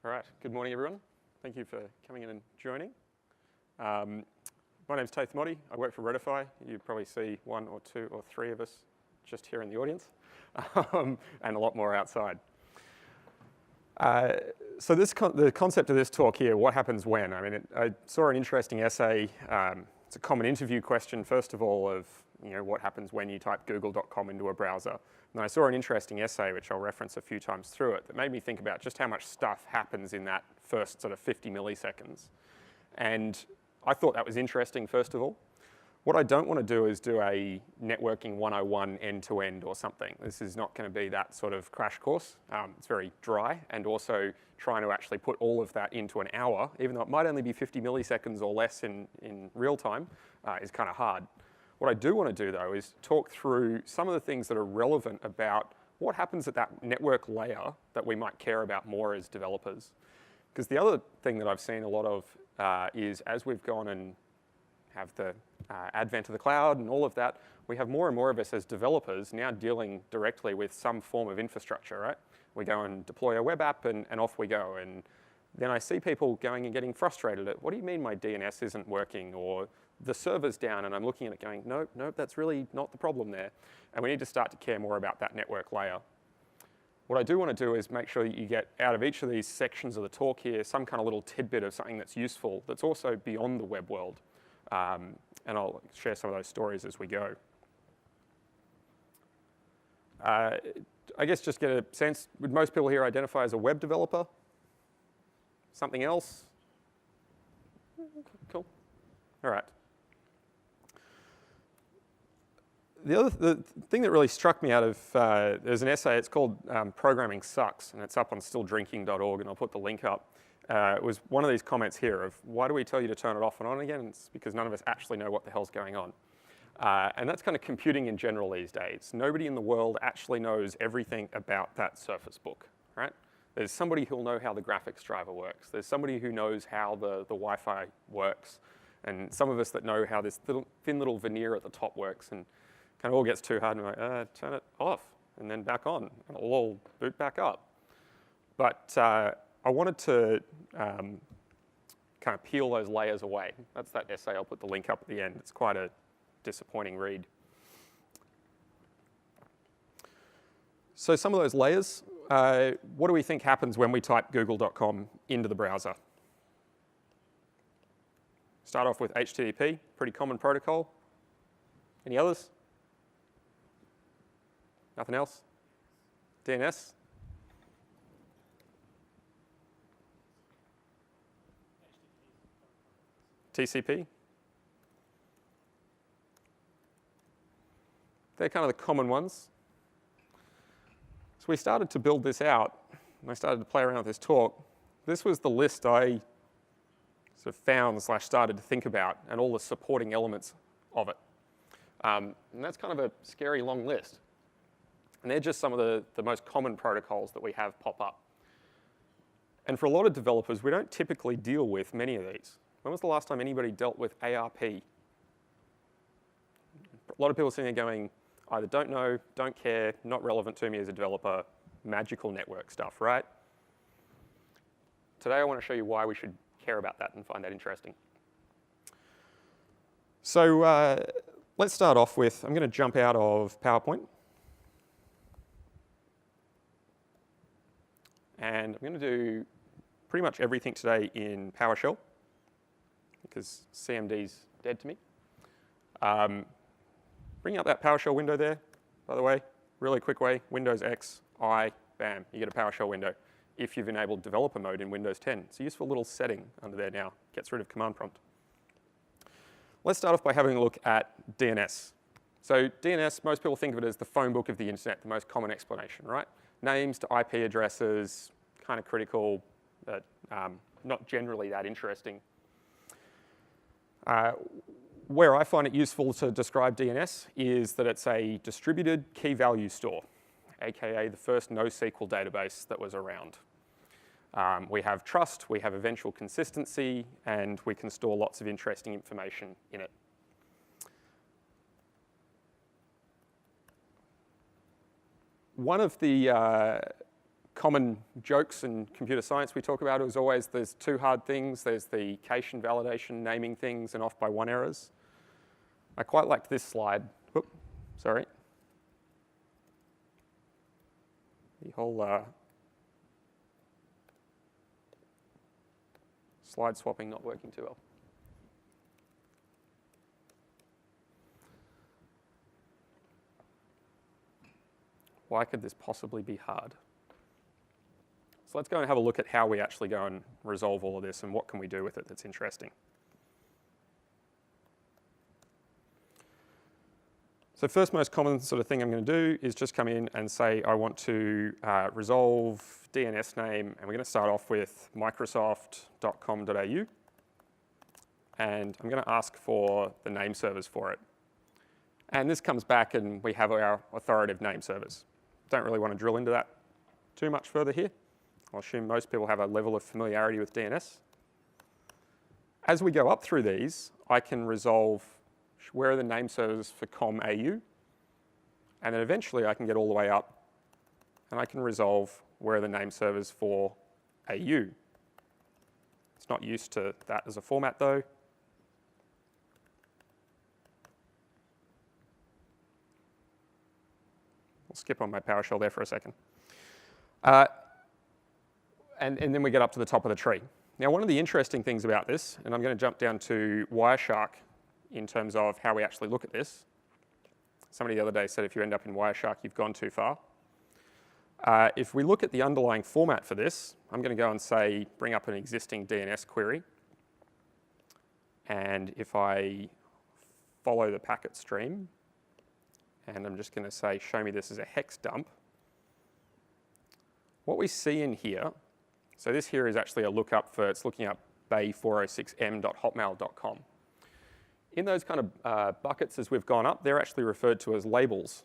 All right, good morning, everyone. Thank you for coming in and joining. My name's Tatham Oddie. I work for Redify. You probably see one or two or three of us just here in the audience, and a lot more outside. So the concept of this talk here, what happens when? I mean, I saw an interesting essay. It's a common interview question, first of all, of what happens when you type google.com into a browser. And I saw an interesting essay, which I'll reference a few times through it, that made me think about just how much stuff happens in that first sort of 50 milliseconds. And I thought that was interesting, first of all. What I don't want to do is do a networking 101 end-to-end or something. This is not going to be that sort of crash course. It's very dry, and also trying to actually put all of that into an hour, even though it might only be 50 milliseconds or less in real time, is kind of hard. What I do want to do, though, is talk through some of the things that are relevant about what happens at that network layer that we might care about more as developers. Because the other thing that I've seen a lot of is as we've gone and have the advent of the cloud and all of that, we have more and more of us as developers now dealing directly with some form of infrastructure, right? We go and deploy a web app and off we go. And then I see people going and getting frustrated at, what do you mean my DNS isn't working? Or the server's down, and I'm looking at it going, nope, that's really not the problem there. And we need to start to care more about that network layer. What I do want to do is make sure that you get out of each of these sections of the talk here some kind of little tidbit of something that's useful, that's also beyond the web world. And I'll share some of those stories as we go. I guess just get a sense, would most people here identify as a web developer? Something else? Cool. All right. The thing that really struck me out of, there's an essay, it's called Programming Sucks, and it's up on stilldrinking.org, and I'll put the link up. It was one of these comments here of, why do we tell you to turn it off and on again? It's because none of us actually know what the hell's going on. And that's kind of computing in general these days. Nobody in the world actually knows everything about that Surface Book, right? There's somebody who'll know how the graphics driver works. There's somebody who knows how the Wi-Fi works. And some of us that know how this thin little veneer at the top works, and kind of all gets too hard, and we're like, turn it off, and then back on, and it'll all boot back up. But I wanted to kind of peel those layers away. That's that essay. I'll put the link up at the end. It's quite a disappointing read. So some of those layers, what do we think happens when we type google.com into the browser? Start off with HTTP, pretty common protocol. Any others? Nothing else? DNS? TCP? They're kind of the common ones. So we started to build this out, and I started to play around with this talk. This was the list I sort of found / started to think about, and all the supporting elements of it. And that's kind of a scary long list. And they're just some of the most common protocols that we have pop up. And for a lot of developers, we don't typically deal with many of these. When was the last time anybody dealt with ARP? A lot of people sitting there going, either don't know, don't care, not relevant to me as a developer, magical network stuff, right? Today I want to show you why we should care about that and find that interesting. So let's start off with, I'm going to jump out of PowerPoint. And I'm going to do pretty much everything today in PowerShell, because CMD's dead to me. Bring up that PowerShell window there, by the way. Really quick way, Windows X, I, bam, you get a PowerShell window. If you've enabled developer mode in Windows 10. It's a useful little setting under there now. Gets rid of command prompt. Let's start off by having a look at DNS. So DNS, most people think of it as the phone book of the internet, the most common explanation, right? Names to IP addresses, kind of critical, but not generally that interesting. Where I find it useful to describe DNS is that it's a distributed key value store, aka the first NoSQL database that was around. We have trust, we have eventual consistency, and we can store lots of interesting information in it. One of the common jokes in computer science we talk about is always there's two hard things. There's the cache and validation, naming things, and off by one errors. I quite liked this slide. Whoop, sorry. The whole slide swapping not working too well. Why could this possibly be hard? So let's go and have a look at how we actually go and resolve all of this and what can we do with it that's interesting. So first most common sort of thing I'm going to do is just come in and say I want to resolve DNS name, and we're going to start off with microsoft.com.au, and I'm going to ask for the name servers for it. And this comes back and we have our authoritative name servers. Don't really want to drill into that too much further here. I'll assume most people have a level of familiarity with DNS. As we go up through these, I can resolve where are the name servers for com.au, and then eventually I can get all the way up and I can resolve where are the name servers for AU. It's not used to that as a format though. I'll skip on my PowerShell there for a second. And then we get up to the top of the tree. Now, one of the interesting things about this, and I'm going to jump down to Wireshark in terms of how we actually look at this. Somebody the other day said if you end up in Wireshark, you've gone too far. If we look at the underlying format for this, I'm going to go and say, bring up an existing DNS query. And if I follow the packet stream, and I'm just going to say, show me this as a hex dump. What we see in here, so this here is actually a lookup for, it's looking up bay406m.hotmail.com. In those kind of buckets as we've gone up, they're actually referred to as labels.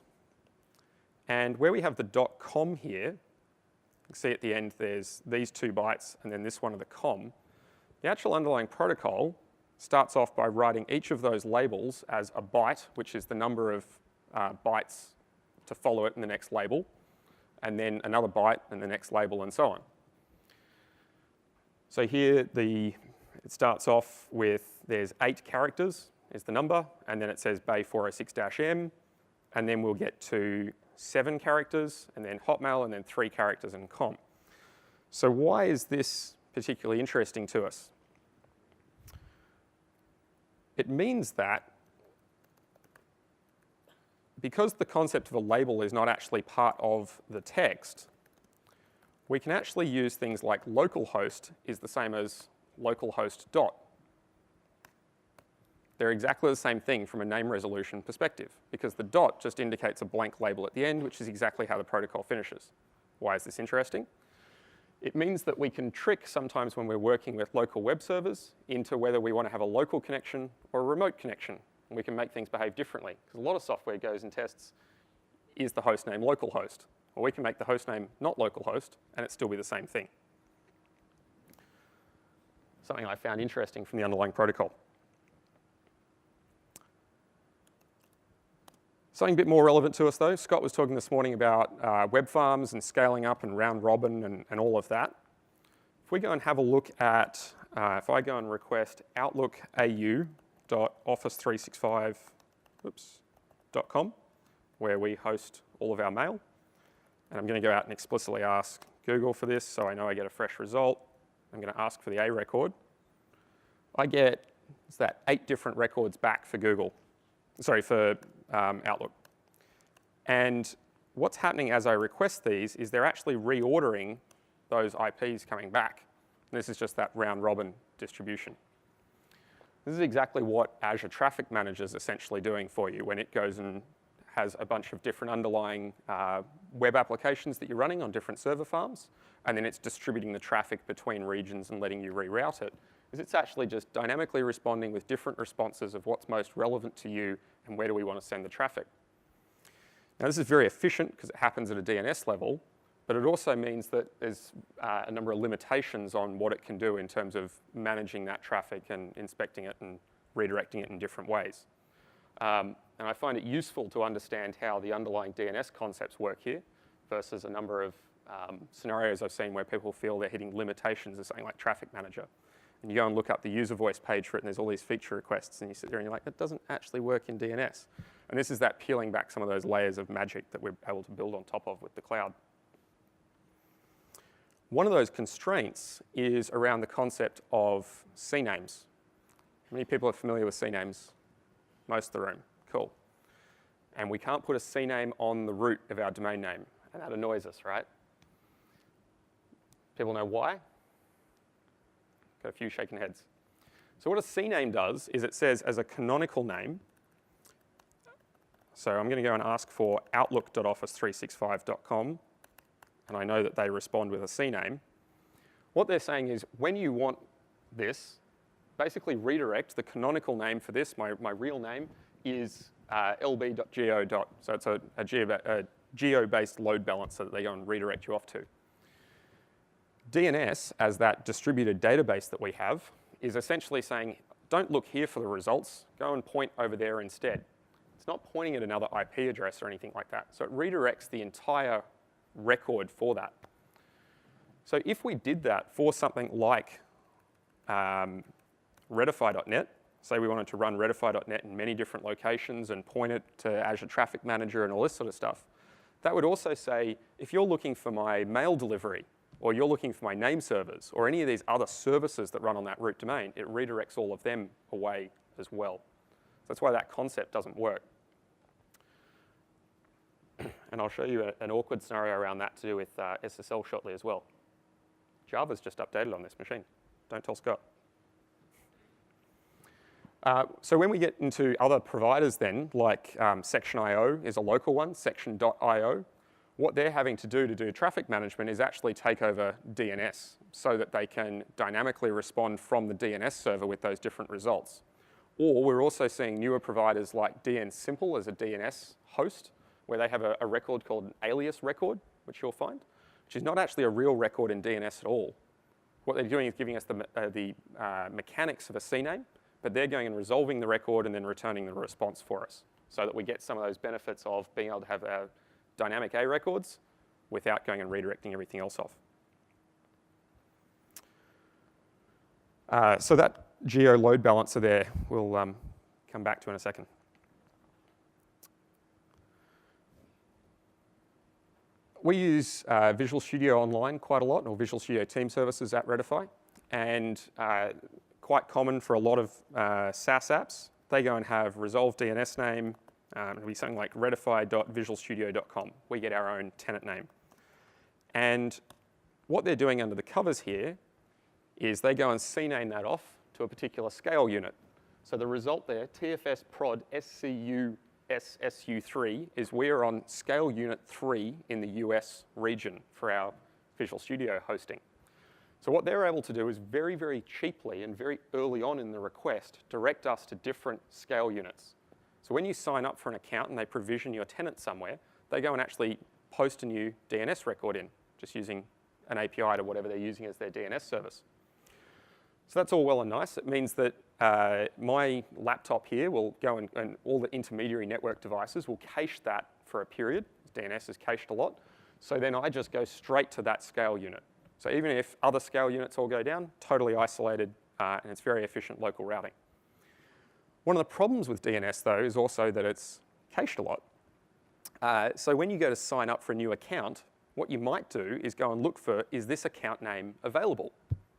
And where we have the .com here, you can see at the end there's these 2 bytes and then this one of the com. The actual underlying protocol starts off by writing each of those labels as a byte, which is the number of bytes to follow it in the next label, and then another byte and the next label and so on. So here it starts off with there's 8 characters is the number, and then it says bay406-m, and then we'll get to 7 characters, and then Hotmail, and then 3 characters and com. So why is this particularly interesting to us? It means that because the concept of a label is not actually part of the text, we can actually use things like localhost is the same as localhost dot. They're exactly the same thing from a name resolution perspective, because the dot just indicates a blank label at the end, which is exactly how the protocol finishes. Why is this interesting? It means that we can trick sometimes when we're working with local web servers into whether we want to have a local connection or a remote connection. And we can make things behave differently, because a lot of software goes and tests, is the host name localhost? Or we can make the host name not localhost, and it still be the same thing. Something I found interesting from the underlying protocol. Something a bit more relevant to us though, Scott was talking this morning about web farms and scaling up and round robin and all of that. If we go and have a look at, if I go and request outlook.office365.com, where we host all of our mail, and I'm going to go out and explicitly ask Google for this so I know I get a fresh result. I'm going to ask for the A record. I get, what's that, 8 different records back for Google. Sorry, for Outlook. And what's happening as I request these is they're actually reordering those IPs coming back. And this is just that round robin distribution. This is exactly what Azure Traffic Manager is essentially doing for you when it goes and has a bunch of different underlying web applications that you're running on different server farms, and then it's distributing the traffic between regions and letting you reroute it. It's actually just dynamically responding with different responses of what's most relevant to you and where do we want to send the traffic. Now, this is very efficient because it happens at a DNS level, but it also means that there's a number of limitations on what it can do in terms of managing that traffic and inspecting it and redirecting it in different ways. And I find it useful to understand how the underlying DNS concepts work here versus a number of scenarios I've seen where people feel they're hitting limitations of something like Traffic Manager. And you go and look up the user voice page for it, and there's all these feature requests, and you sit there and you're like, that doesn't actually work in DNS. And this is that peeling back some of those layers of magic that we're able to build on top of with the cloud. One of those constraints is around the concept of CNAMEs. How many people are familiar with CNAMEs? Most of the room. Cool. And we can't put a CNAME on the root of our domain name, and that annoys us, right? People know why? Got a few shaking heads. So what a CNAME does is it says as a canonical name, so I'm going to go and ask for outlook.office365.com, and I know that they respond with a CNAME. What they're saying is when you want this, basically redirect the canonical name for this, my real name, is lb.geo. So it's a geo-based load balancer that they go and redirect you off to. DNS, as that distributed database that we have, is essentially saying, don't look here for the results, go and point over there instead. It's not pointing at another IP address or anything like that. So it redirects the entire record for that. So if we did that for something like Redify.net, say we wanted to run Redify.net in many different locations and point it to Azure Traffic Manager and all this sort of stuff, that would also say, if you're looking for my mail delivery, or you're looking for my name servers, or any of these other services that run on that root domain, it redirects all of them away as well. So that's why that concept doesn't work. And I'll show you an awkward scenario around that to do with SSL shortly as well. Java's just updated on this machine. Don't tell Scott. So when we get into other providers then, like Section.io is a local one, Section.io, what they're having to do traffic management is actually take over DNS so that they can dynamically respond from the DNS server with those different results. Or we're also seeing newer providers like DNSimple as a DNS host, where they have a record called an alias record, which you'll find, which is not actually a real record in DNS at all. What they're doing is giving us the mechanics of a CNAME, but they're going and resolving the record and then returning the response for us so that we get some of those benefits of being able to have our dynamic A records without going and redirecting everything else off. So that geo load balancer there we'll come back to in a second. We use Visual Studio Online quite a lot, or Visual Studio Team Services at Redify, and quite common for a lot of SaaS apps. They go and have resolved DNS name. It'll be something like redify.visualstudio.com. We get our own tenant name. And what they're doing under the covers here is they go and CNAME that off to a particular scale unit. So the result there, TFS prod SCU SSU3, is we're on scale unit 3 in the US region for our Visual Studio hosting. So what they're able to do is very, very cheaply and very early on in the request direct us to different scale units. So when you sign up for an account and they provision your tenant somewhere, they go and actually post a new DNS record in, just using an API to whatever they're using as their DNS service. So that's all well and nice. It means that my laptop here will go and all the intermediary network devices will cache that for a period. DNS is cached a lot. So then I just go straight to that scale unit. So even if other scale units all go down, totally isolated, and it's very efficient local routing. One of the problems with DNS, though, is also that it's cached a lot. So when you go to sign up for a new account, what you might do is go and look for, is this account name available?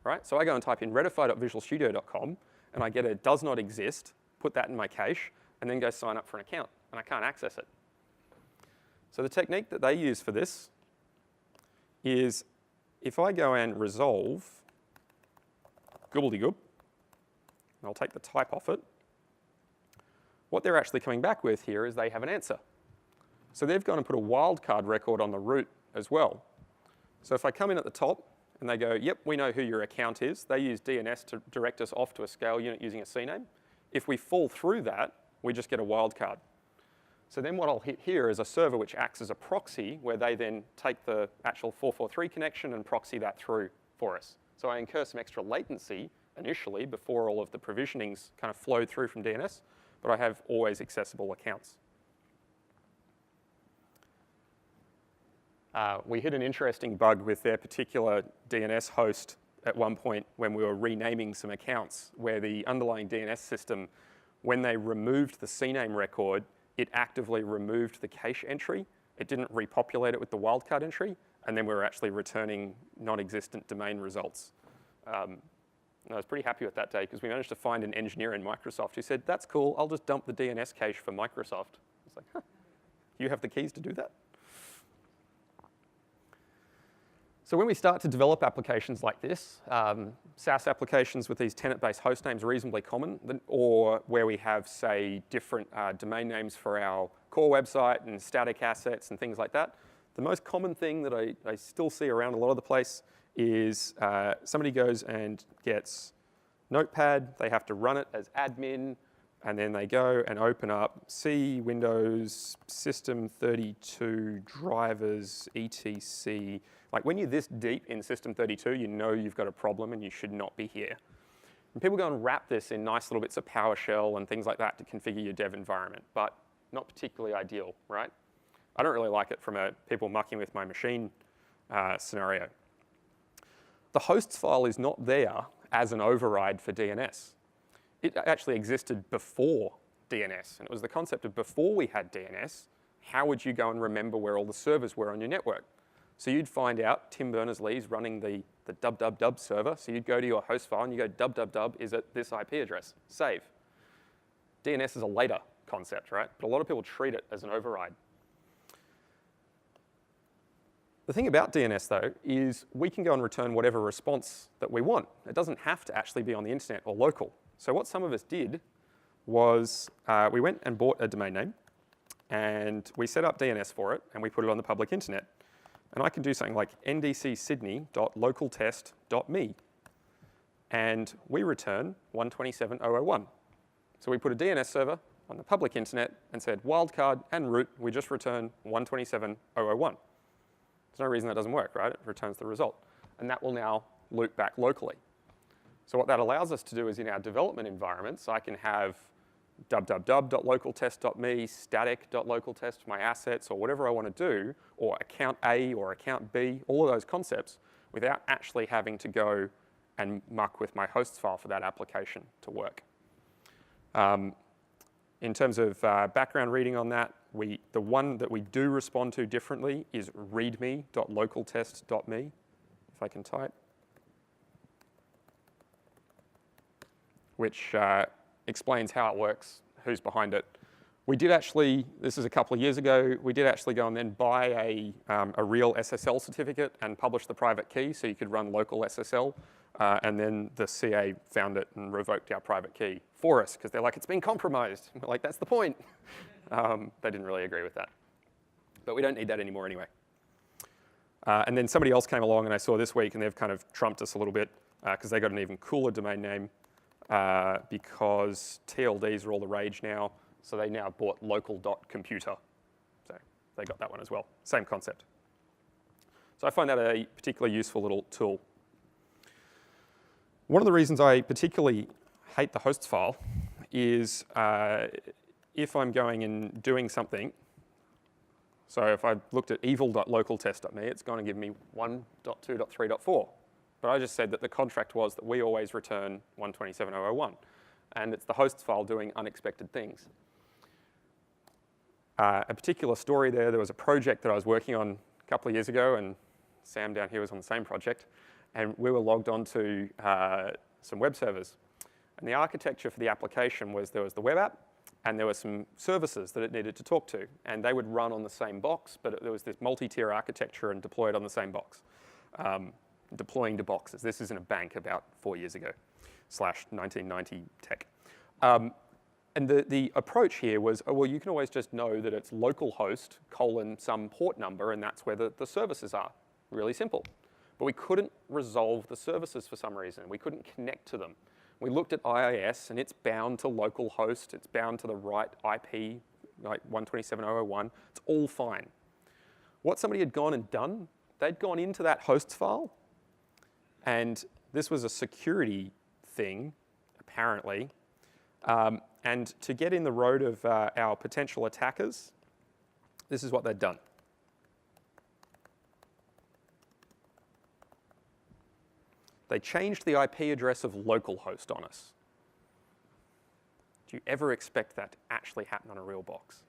Right? So I go and type in redify.visualstudio.com, and I get a does not exist, put that in my cache, and then go sign up for an account, and I can't access it. So the technique that they use for this is if I go and resolve gobbledygook, and I'll take the type off it, what they're actually coming back with here is they have an answer. So they've gone and put a wildcard record on the root as well. So if I come in at the top and they go, yep, we know who your account is, they use DNS to direct us off to a scale unit using a CNAME. If we fall through that, we just get a wildcard. So then what I'll hit here is a server which acts as a proxy where they then take the actual 443 connection and proxy that through for us. So I incur some extra latency initially before all of the provisionings kind of flow through from DNS, but I have always accessible accounts. We hit an interesting bug with their particular DNS host at one point when we were renaming some accounts, where the underlying DNS system, when they removed the CNAME record, it actively removed the cache entry. It didn't repopulate it with the wildcard entry, and then we were actually returning non-existent domain results. And I was pretty happy with that day because we managed to find an engineer in Microsoft who said, that's cool, I'll just dump the DNS cache for Microsoft. It's like, huh, you have the keys to do that? So when we start to develop applications like this, SaaS applications with these tenant-based host names are reasonably common, or where we have, say, different domain names for our core website and static assets and things like that. The most common thing that I still see around a lot of the place is somebody goes and gets Notepad, they have to run it as admin, and then they go and open up C, Windows, System 32, drivers, etc. Like when you're this deep in System 32, you know you've got a problem and you should not be here. And people go and wrap this in nice little bits of PowerShell and things like that to configure your dev environment, but not particularly ideal, right? I don't really like it from a people mucking with my machine scenario. The hosts file is not there as an override for DNS. It actually existed before DNS, and it was the concept of before we had DNS, how would you go and remember where all the servers were on your network? So you'd find out Tim Berners-Lee's running the www server, so you'd go to your host file and you go www is at this IP address, save. DNS is a later concept, right? But a lot of people treat it as an override. The thing about DNS, though, is we can go and return whatever response that we want. It doesn't have to actually be on the internet or local. So what some of us did was we went and bought a domain name, and we set up DNS for it, and we put it on the public internet. And I can do something like ndcsydney.localtest.me, and we return 127.0.0.1. So we put a DNS server on the public internet and said wildcard and root, we just return 127.0.0.1. There's no reason that doesn't work, right? It returns the result. And that will now loop back locally. So what that allows us to do is in our development environments, I can have www.localtest.me, static.localtest, my assets, or whatever I want to do, or account A or account B, all of those concepts, without actually having to go and muck with my hosts file for that application to work. In terms of background reading on that, the one that we do respond to differently is readme.localtest.me, if I can type, which explains how it works, who's behind it. We did actually, this is a couple of years ago, we did actually go and then buy a real SSL certificate and publish the private key so you could run local SSL. And then the CA found it and revoked our private key for us because they're like, it's been compromised. We're like, that's the point. They didn't really agree with that. But we don't need that anymore anyway. And then somebody else came along and I saw this week and they've kind of trumped us a little bit because they got an even cooler domain name because TLDs are all the rage now. So they now bought local.computer. So they got that one as well. Same concept. So I find that a particularly useful little tool. One of the reasons I particularly hate the hosts file is if I'm going and doing something. So if I looked at evil.localtest.me, it's going to give me 1.2.3.4. But I just said that the contract was that we always return 127.0.0.1. And it's the hosts file doing unexpected things. A particular story there was a project that I was working on a couple of years ago, and Sam down here was on the same project. And we were logged onto some web servers. And the architecture for the application was there was the web app, and there were some services that it needed to talk to. And they would run on the same box, but there was this multi-tier architecture and deployed on the same box. Deploying to boxes. This is in a bank about 4 years ago, /1990 tech. And the approach here was, oh, well, you can always just know that it's localhost : some port number, and that's where the services are. Really simple. But we couldn't resolve the services for some reason. We couldn't connect to them. We looked at IIS, and it's bound to localhost. It's bound to the right IP, like 127.0.0.1. It's all fine. What somebody had gone and done, they'd gone into that hosts file, and this was a security thing, apparently. And to get in the road of our potential attackers, this is what they'd done. They changed the IP address of localhost on us. Do you ever expect that to actually happen on a real box?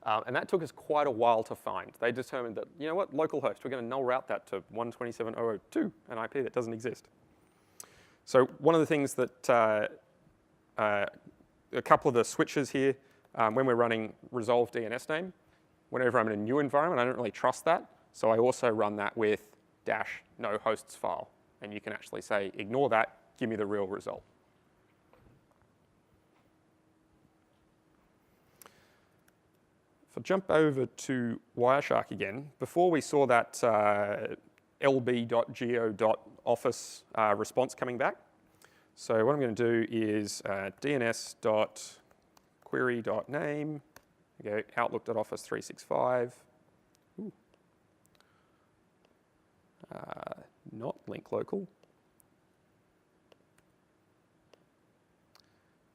And that took us quite a while to find. They determined that, you know what, localhost, we're going to null route that to 127.0.0.2, an IP that doesn't exist. So one of the things that a couple of the switches here, when we're running resolve DNS name, whenever I'm in a new environment, I don't really trust that. So I also run that with -no hosts file. And you can actually say, ignore that, give me the real result. If I jump over to Wireshark again, before we saw that lb.geo.office response coming back. So what I'm going to do is dns.query.name, go outlook.office 365. Ooh. Not link local.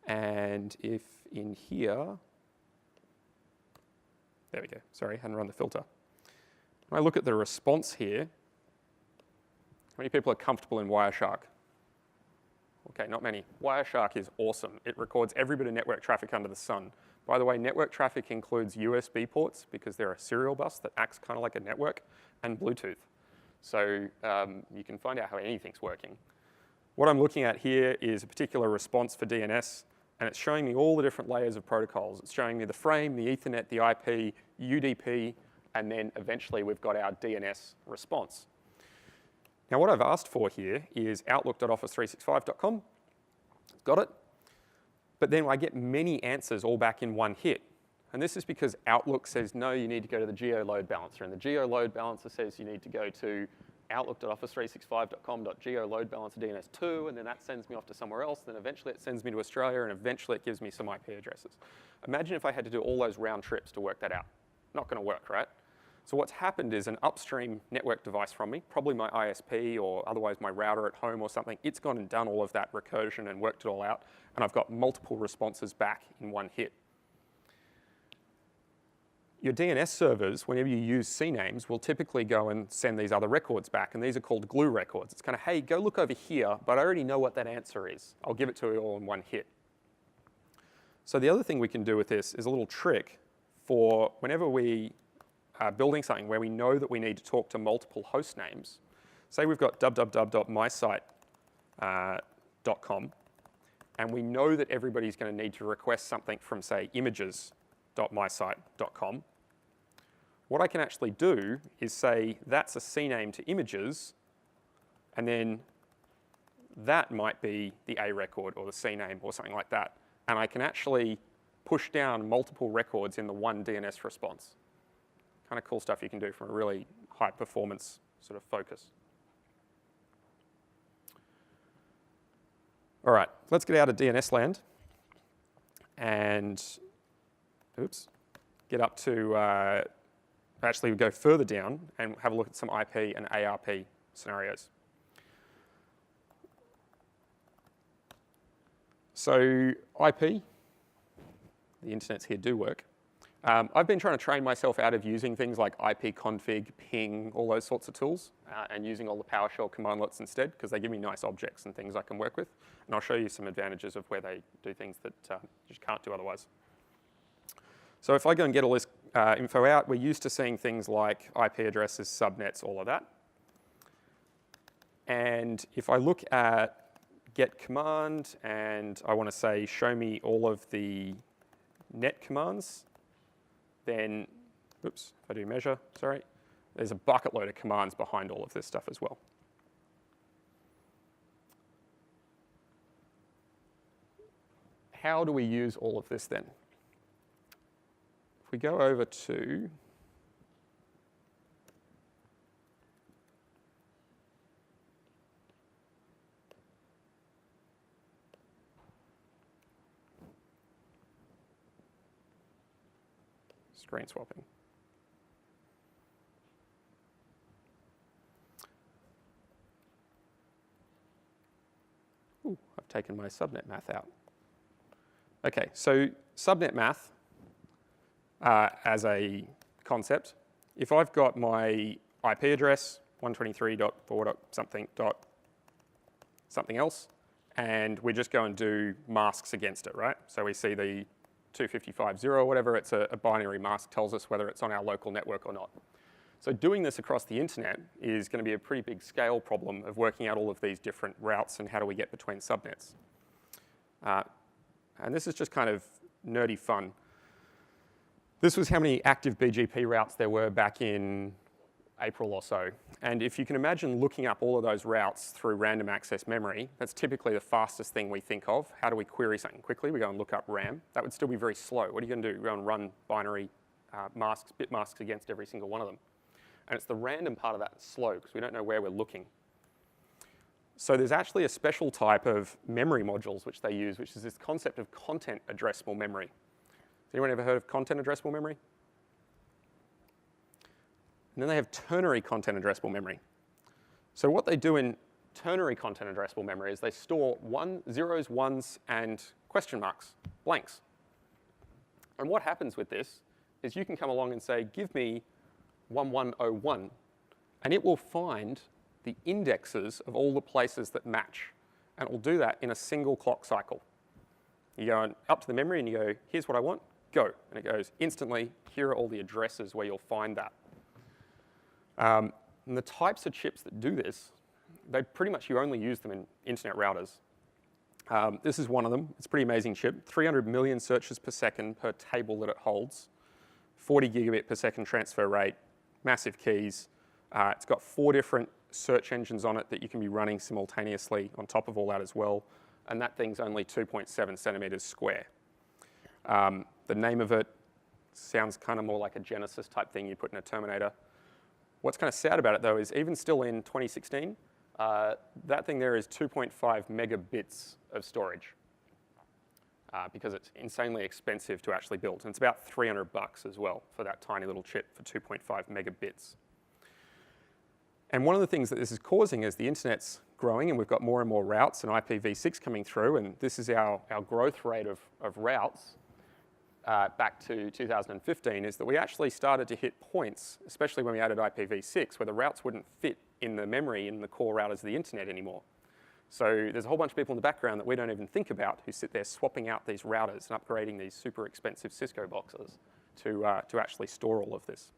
And if in here, there we go, sorry, hadn't run the filter. When I look at the response here, how many people are comfortable in Wireshark? Okay, not many. Wireshark is awesome. It records every bit of network traffic under the sun. By the way, network traffic includes USB ports because they're a serial bus that acts kind of like a network, and Bluetooth. So you can find out how anything's working. What I'm looking at here is a particular response for DNS, and it's showing me all the different layers of protocols. It's showing me the frame, the Ethernet, the IP, UDP, and then eventually we've got our DNS response. Now what I've asked for here is outlook.office365.com. Got it. But then I get many answers all back in one hit. And this is because Outlook says, no, you need to go to the geo load balancer. And the geo load balancer says you need to go to outlook.office365.com.geo load balancer DNS2, and then that sends me off to somewhere else. Then eventually it sends me to Australia, and eventually it gives me some IP addresses. Imagine if I had to do all those round trips to work that out. Not going to work, right? So what's happened is an upstream network device from me, probably my ISP or otherwise my router at home or something, it's gone and done all of that recursion and worked it all out, and I've got multiple responses back in one hit. Your DNS servers, whenever you use CNAMEs, will typically go and send these other records back, and these are called glue records. It's kind of, hey, go look over here, but I already know what that answer is. I'll give it to you all in one hit. So the other thing we can do with this is a little trick for whenever we are building something where we know that we need to talk to multiple host names. Say we've got www.mysite.com, and we know that everybody's going to need to request something from, say, images.mysite.com. What I can actually do is say that's a CNAME to images, and then that might be the A record or the CNAME or something like that. And I can actually push down multiple records in the one DNS response. Kind of cool stuff you can do from a really high performance sort of focus. All right, let's get out of DNS land and, oops, get up to, actually go further down and have a look at some IP and ARP scenarios. So IP, the internets here do work. I've been trying to train myself out of using things like ipconfig, ping, all those sorts of tools, and using all the PowerShell commandlets instead, because they give me nice objects and things I can work with. And I'll show you some advantages of where they do things that you just can't do otherwise. So if I go and get all this info out, we're used to seeing things like IP addresses, subnets, all of that. And if I look at get command and I want to say show me all of the net commands, then, oops, if I do measure, sorry, there's a bucket load of commands behind all of this stuff as well. How do we use all of this then? If we go over to screen swapping. Ooh, I've taken my subnet math out. Okay, so subnet math as a concept, if I've got my IP address, 123.4.something. something else, and we just go and do masks against it, right? So we see the 255.0 or whatever, it's a binary mask, tells us whether it's on our local network or not. So doing this across the internet is going to be a pretty big scale problem of working out all of these different routes and how do we get between subnets. And this is just kind of nerdy fun. This was how many active BGP routes there were back in April or so. And if you can imagine looking up all of those routes through random access memory, that's typically the fastest thing we think of. How do we query something quickly? We go and look up RAM. That would still be very slow. What are you going to do? Go and run binary masks, bit masks against every single one of them. And it's the random part of that that's slow because we don't know where we're looking. So there's actually a special type of memory modules which they use, which is this concept of content addressable memory. Has anyone ever heard of content addressable memory? And then they have ternary content addressable memory. So what they do in ternary content addressable memory is they store zeros, ones, and question marks, blanks. And what happens with this is you can come along and say, give me 1101, and it will find the indexes of all the places that match. And it will do that in a single clock cycle. You go up to the memory and you go, here's what I want, go. And it goes instantly, here are all the addresses where you'll find that. And the types of chips that do this, you only use them in internet routers. This is one of them. It's a pretty amazing chip. 300 million searches per second per table that it holds. 40 gigabit per second transfer rate. Massive keys. It's got 4 different search engines on it that you can be running simultaneously on top of all that as well. And that thing's only 2.7 centimeters square. The name of it sounds kind of more like a Genesis type thing you put in a Terminator. What's kind of sad about it though is even still in 2016, that thing there is 2.5 megabits of storage because it's insanely expensive to actually build. And it's about $300 as well for that tiny little chip for 2.5 megabits. And one of the things that this is causing is the internet's growing and we've got more and more routes and IPv6 coming through, and this is our growth rate of routes back to 2015, is that we actually started to hit points, especially when we added IPv6, where the routes wouldn't fit in the memory in the core routers of the internet anymore. So there's a whole bunch of people in the background that we don't even think about who sit there swapping out these routers and upgrading these super expensive Cisco boxes to actually store all of this.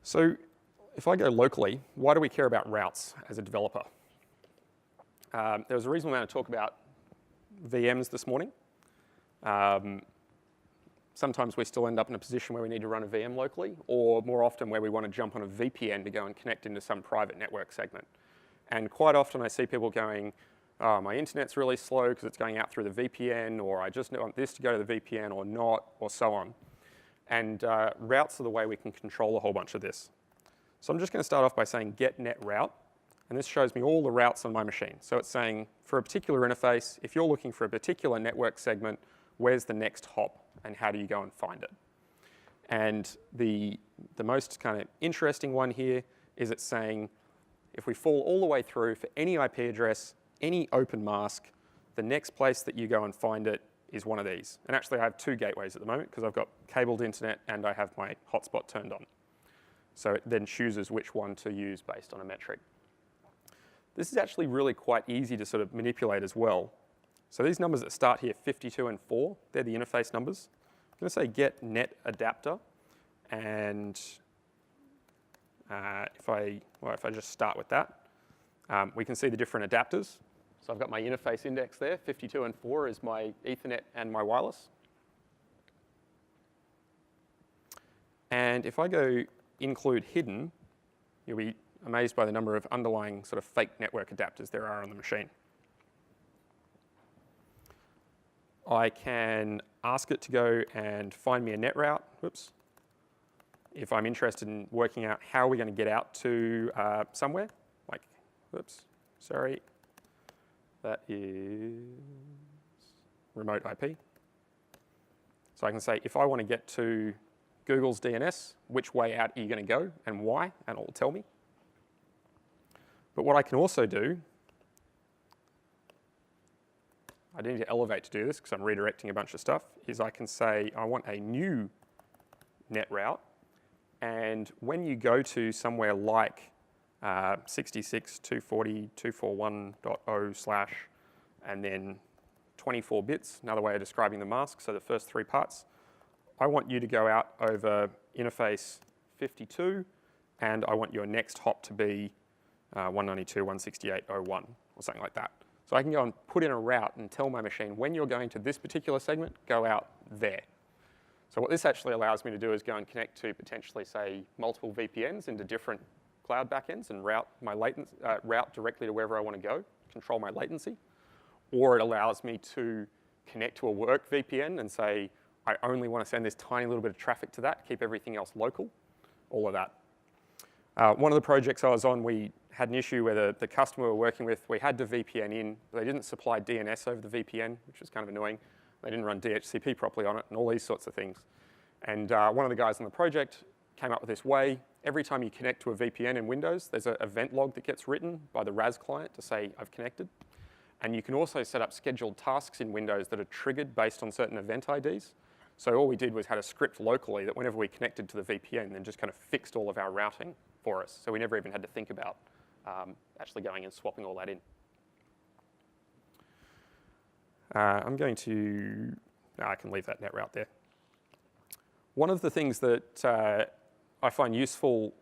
So if I go locally, why do we care about routes as a developer? There was a reason we want to talk about VMs this morning. Sometimes we still end up in a position where we need to run a VM locally, or more often where we want to jump on a VPN to go and connect into some private network segment. And quite often I see people going, oh, my internet's really slow because it's going out through the VPN, or I just want this to go to the VPN or not, or so on. And routes are the way we can control a whole bunch of this. So I'm just going to start off by saying get net route. And this shows me all the routes on my machine. So it's saying for a particular interface, if you're looking for a particular network segment, where's the next hop and how do you go and find it? And the most kind of interesting one here is it's saying if we fall all the way through for any IP address, any open mask, the next place that you go and find it is one of these. And actually I have 2 gateways at the moment because I've got cabled internet and I have my hotspot turned on. So it then chooses which one to use based on a metric. This is actually really quite easy to sort of manipulate as well. So these numbers that start here, 52 and 4, they're the interface numbers. I'm going to say get net adapter, and if I just start with that, we can see the different adapters. So I've got my interface index there, 52 and 4 is my Ethernet and my wireless. And if I go include hidden, you'll be amazed by the number of underlying sort of fake network adapters there are on the machine. I can ask it to go and find me a net route. Whoops. If I'm interested in working out how we're going to get out to somewhere, like, whoops, sorry, that is remote IP. So I can say, if I want to get to Google's DNS, which way out are you going to go and why, and it will tell me. But what I can also do, I need to elevate to do this because I'm redirecting a bunch of stuff, is I can say I want a new net route, And when you go to somewhere like 66.240.241.0/ and then 24 bits, another way of describing the mask, so the first 3 parts, I want you to go out over interface 52, and I want your next hop to be 192.168.01 or something like that. So I can go and put in a route and tell my machine, when you're going to this particular segment, go out there. So what this actually allows me to do is go and connect to potentially, say, multiple VPNs into different cloud backends and route my route directly to wherever I want to go, control my latency. Or it allows me to connect to a work VPN and say, I only want to send this tiny little bit of traffic to that, keep everything else local, all of that. One of the projects I was on, we had an issue where the customer we were working with, we had the VPN in, but they didn't supply DNS over the VPN, which was kind of annoying. They didn't run DHCP properly on it and all these sorts of things. And one of the guys on the project came up with this way. Every time you connect to a VPN in Windows, there's an event log that gets written by the RAS client to say, I've connected. And you can also set up scheduled tasks in Windows that are triggered based on certain event IDs. So all we did was had a script locally that whenever we connected to the VPN, then just kind of fixed all of our routing for us. So we never even had to think about actually going and swapping all that in. I'm going to, no, I can leave that net route there. One of the things that I find useful,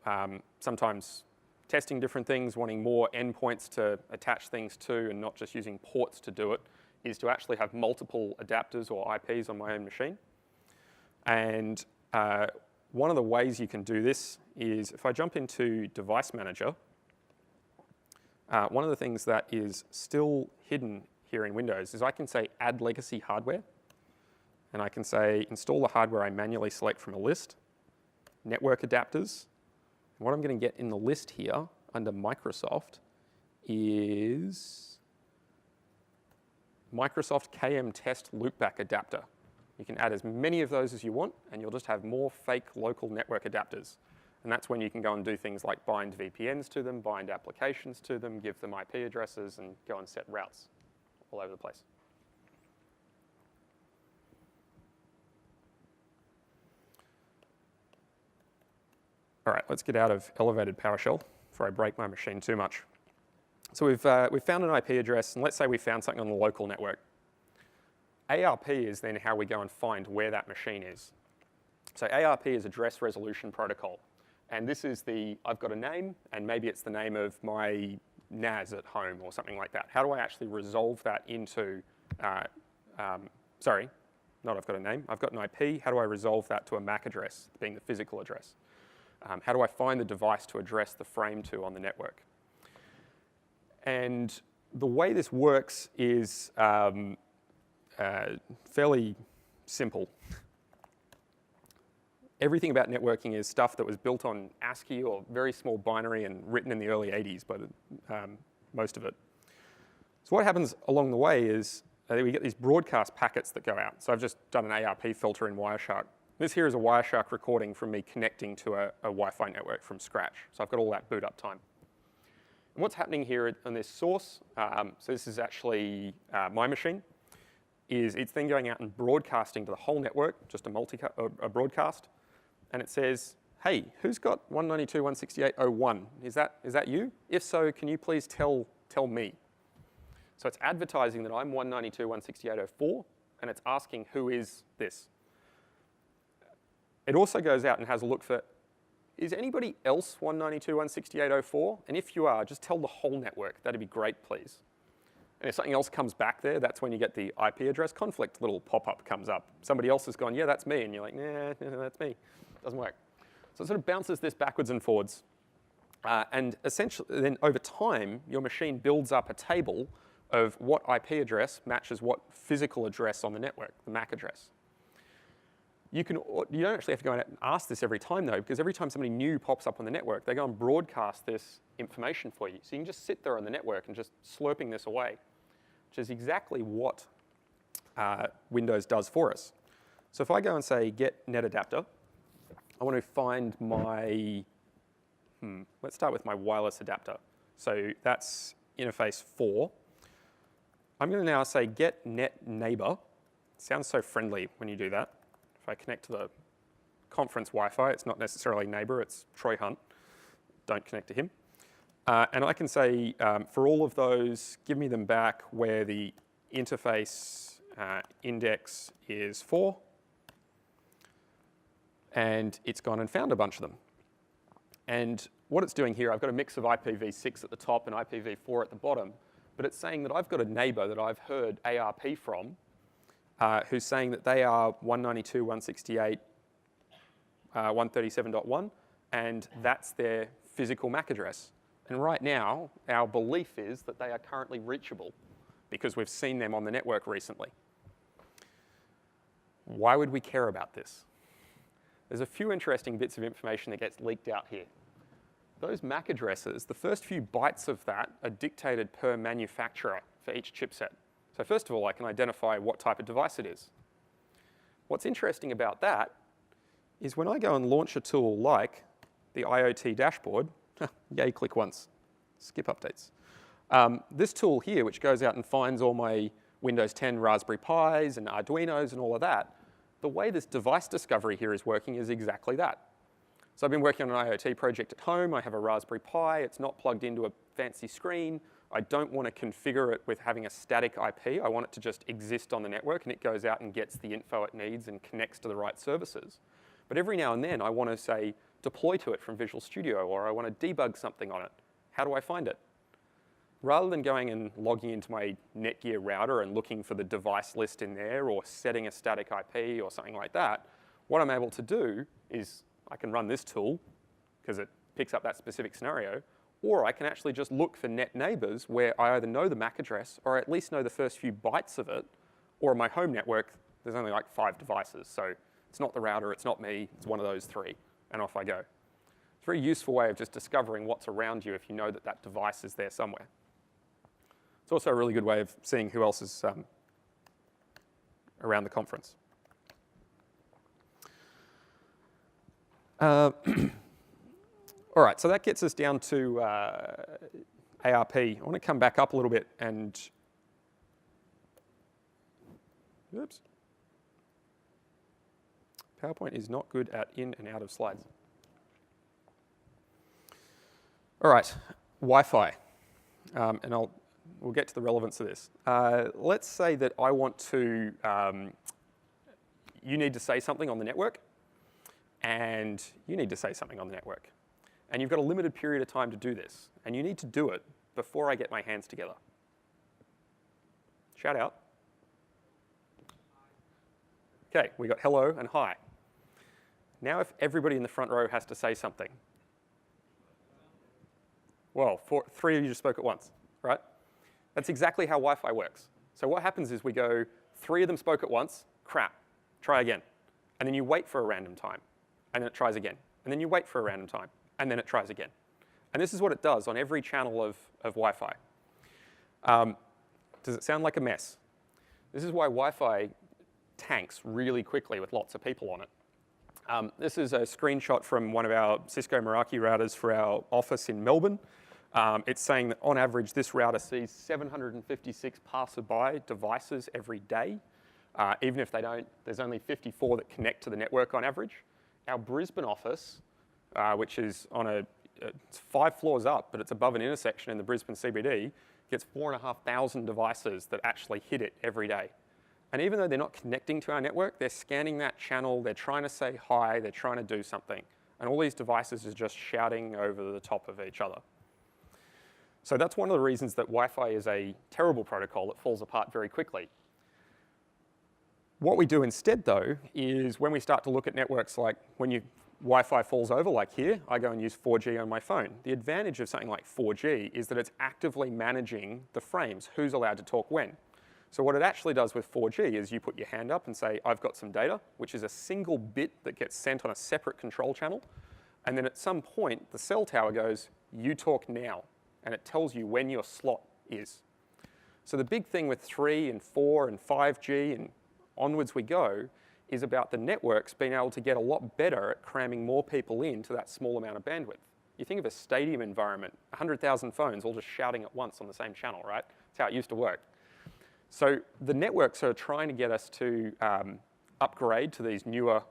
sometimes testing different things, wanting more endpoints to attach things to and not just using ports to do it, is to actually have multiple adapters or IPs on my own machine. And one of the ways you can do this is if I jump into Device Manager, one of the things that is still hidden here in Windows is I can say add legacy hardware, and I can say install the hardware I manually select from a list, network adapters. And what I'm going to get in the list here under Microsoft is Microsoft KM Test Loopback Adapter. You can add as many of those as you want, and you'll just have more fake local network adapters. And that's when you can go and do things like bind VPNs to them, bind applications to them, give them IP addresses, and go and set routes all over the place. All right, let's get out of elevated PowerShell before I break my machine too much. So we've found an IP address, and let's say we found something on the local network. ARP is then how we go and find where that machine is. So ARP is Address Resolution Protocol. And this is I've got a name, and maybe it's the name of my NAS at home or something like that. How do I actually resolve that into, sorry, not I've got a name, I've got an IP. How do I resolve that to a MAC address, being the physical address? How do I find the device to address the frame to on the network? And the way this works is fairly simple. Everything about networking is stuff that was built on ASCII or very small binary and written in the early 80s, but most of it. So what happens along the way is we get these broadcast packets that go out. So I've just done an ARP filter in Wireshark. This here is a Wireshark recording from me connecting to a Wi-Fi network from scratch. So I've got all that boot up time. And what's happening here on this source, so this is actually my machine, is it's then going out and broadcasting to the whole network, just a broadcast. And it says, hey, who's got 192.168.01? Is that you? If so, can you please tell me? So it's advertising that I'm 192.168.04, and it's asking who is this. It also goes out and has a look for, is anybody else 192.168.04? And if you are, just tell the whole network. That'd be great, please. And if something else comes back there, that's when you get the IP address conflict little pop-up comes up. Somebody else has gone, yeah, that's me. And you're like, nah, that's me. Doesn't work. So it sort of bounces this backwards and forwards. And essentially, then over time, your machine builds up a table of what IP address matches what physical address on the network, the MAC address. You don't actually have to go out and ask this every time, though, because every time somebody new pops up on the network, they go and broadcast this information for you. So you can just sit there on the network and just slurping this away, which is exactly what Windows does for us. So if I go and say get net adapter, I want to find my, let's start with my wireless adapter. So that's interface 4. I'm going to now say get net neighbor. Sounds so friendly when you do that. If I connect to the conference Wi-Fi. It's not necessarily neighbor, it's Troy Hunt. Don't connect to him. And I can say, for all of those, give me them back where the interface index is 4. And it's gone and found a bunch of them. And what it's doing here, I've got a mix of IPv6 at the top and IPv4 at the bottom. But it's saying that I've got a neighbor that I've heard ARP from who's saying that they are 192.168.137.1, and that's their physical MAC address. And right now, our belief is that they are currently reachable because we've seen them on the network recently. Why would we care about this? There's a few interesting bits of information that gets leaked out here. Those MAC addresses, the first few bytes of that are dictated per manufacturer for each chipset. So first of all, I can identify what type of device it is. What's interesting about that is when I go and launch a tool like the IoT dashboard, yay, click once, skip updates. This tool here, which goes out and finds all my Windows 10 Raspberry Pis and Arduinos and all of that, the way this device discovery here is working is exactly that. So I've been working on an IoT project at home. I have a Raspberry Pi. It's not plugged into a fancy screen. I don't want to configure it with having a static IP. I want it to just exist on the network, and it goes out and gets the info it needs and connects to the right services. But every now and then, I want to, say, deploy to it from Visual Studio, or I want to debug something on it. How do I find it? Rather than going and logging into my Netgear router and looking for the device list in there or setting a static IP or something like that, what I'm able to do is I can run this tool because it picks up that specific scenario, or I can actually just look for net neighbors where I either know the MAC address or at least know the first few bytes of it, or on my home network, there's only like 5 devices. So it's not the router, it's not me, it's one of those 3, and off I go. It's a very useful way of just discovering what's around you if you know that that device is there somewhere. It's also a really good way of seeing who else is around the conference. All right, so that gets us down to ARP. I want to come back up a little bit and, oops. PowerPoint is not good at in and out of slides. All right, Wi-Fi, and we'll get to the relevance of this. Let's say that I want to, you need to say something on the network, and you need to say something on the network. And you've got a limited period of time to do this, and you need to do it before I get my hands together. Shout out. Okay, we got hello and hi. Now if everybody in the front row has to say something. Well, 3 of you just spoke at once, right? That's exactly how Wi-Fi works. So what happens is we go, 3 of them spoke at once, crap, try again. And then you wait for a random time, and then it tries again. And then you wait for a random time, and then it tries again. And this is what it does on every channel of Wi-Fi. Does it sound like a mess? This is why Wi-Fi tanks really quickly with lots of people on it. This is a screenshot from one of our Cisco Meraki routers for our office in Melbourne. It's saying that on average, this router sees 756 passerby devices every day. Even if they don't, there's only 54 that connect to the network on average. Our Brisbane office, which is on it's 5 floors up, but it's above an intersection in the Brisbane CBD, gets 4,500 devices that actually hit it every day. And even though they're not connecting to our network, they're scanning that channel, they're trying to say hi, they're trying to do something. And all these devices are just shouting over the top of each other. So that's one of the reasons that Wi-Fi is a terrible protocol that falls apart very quickly. What we do instead, though, is when we start to look at networks like when Wi-Fi falls over, like here, I go and use 4G on my phone. The advantage of something like 4G is that it's actively managing the frames, who's allowed to talk when. So what it actually does with 4G is you put your hand up and say, I've got some data, which is a single bit that gets sent on a separate control channel. And then at some point, the cell tower goes, you talk now. And it tells you when your slot is. So the big thing with 3 and 4 and 5G and onwards we go is about the networks being able to get a lot better at cramming more people into that small amount of bandwidth. You think of a stadium environment, 100,000 phones all just shouting at once on the same channel, right? That's how it used to work. So the networks are trying to get us to upgrade to these newer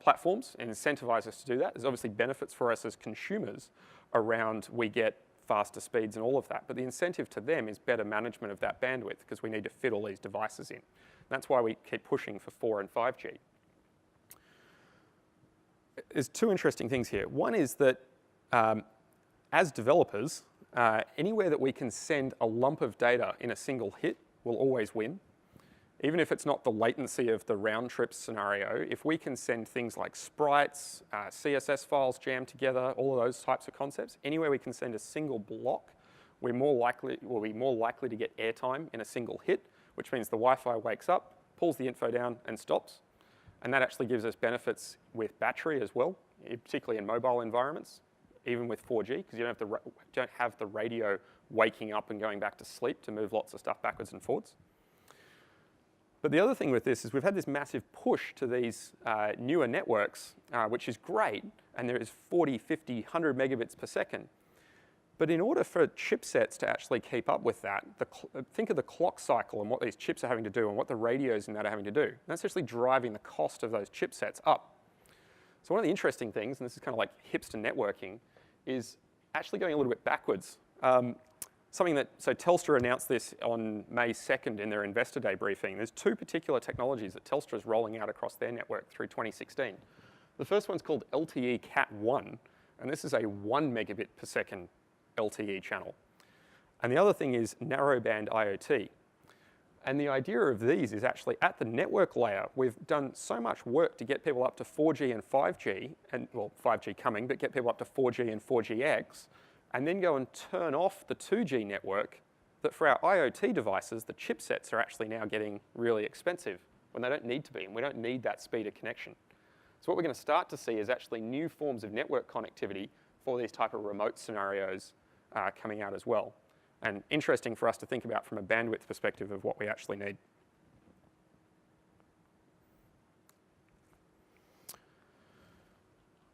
platforms and incentivize us to do that. There's obviously benefits for us as consumers around we get faster speeds and all of that, but the incentive to them is better management of that bandwidth because we need to fit all these devices in. That's why we keep pushing for 4 and 5G. There's two interesting things here. One is that as developers, anywhere that we can send a lump of data in a single hit will always win. Even if it's not the latency of the round trip scenario, if we can send things like sprites, CSS files jammed together, all of those types of concepts, anywhere we can send a single block, we'll be more likely to get airtime in a single hit, which means the Wi-Fi wakes up, pulls the info down, and stops. And that actually gives us benefits with battery as well, particularly in mobile environments, even with 4G, because you don't have the radio waking up and going back to sleep to move lots of stuff backwards and forwards. But the other thing with this is we've had this massive push to these newer networks, which is great, and there is 40, 50, 100 megabits per second. But in order for chipsets to actually keep up with that, think of the clock cycle and what these chips are having to do and what the radios and that are having to do. And that's actually driving the cost of those chipsets up. So one of the interesting things, and this is kind of like hipster networking, is actually going a little bit backwards. So Telstra announced this on May 2nd in their Investor Day briefing. There's two particular technologies that Telstra is rolling out across their network through 2016. The first one's called LTE Cat 1, and this is a 1 megabit per second LTE channel. And the other thing is narrowband IoT. And the idea of these is actually at the network layer, we've done so much work to get people up to 4G and 5G, and well, 5G coming, but get people up to 4G and 4GX, and then go and turn off the 2G network, that for our IoT devices, the chipsets are actually now getting really expensive when they don't need to be, and we don't need that speed of connection. So what we're going to start to see is actually new forms of network connectivity for these type of remote scenarios coming out as well. And interesting for us to think about from a bandwidth perspective of what we actually need.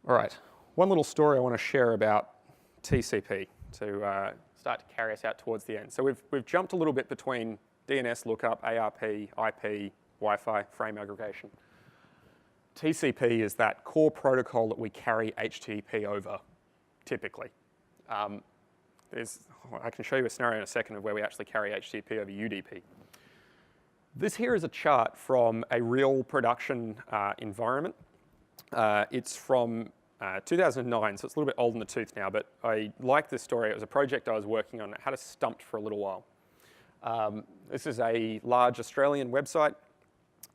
All right, one little story I want to share about TCP to start to carry us out towards the end. So we've jumped a little bit between DNS lookup, ARP, IP, Wi-Fi, frame aggregation. TCP is that core protocol that we carry HTTP over, typically. I can show you a scenario in a second of where we actually carry HTTP over UDP. This here is a chart from a real production environment. It's from 2009, so it's a little bit old in the tooth now, but I like this story. It was a project I was working on. It had us stumped for a little while. This is a large Australian website,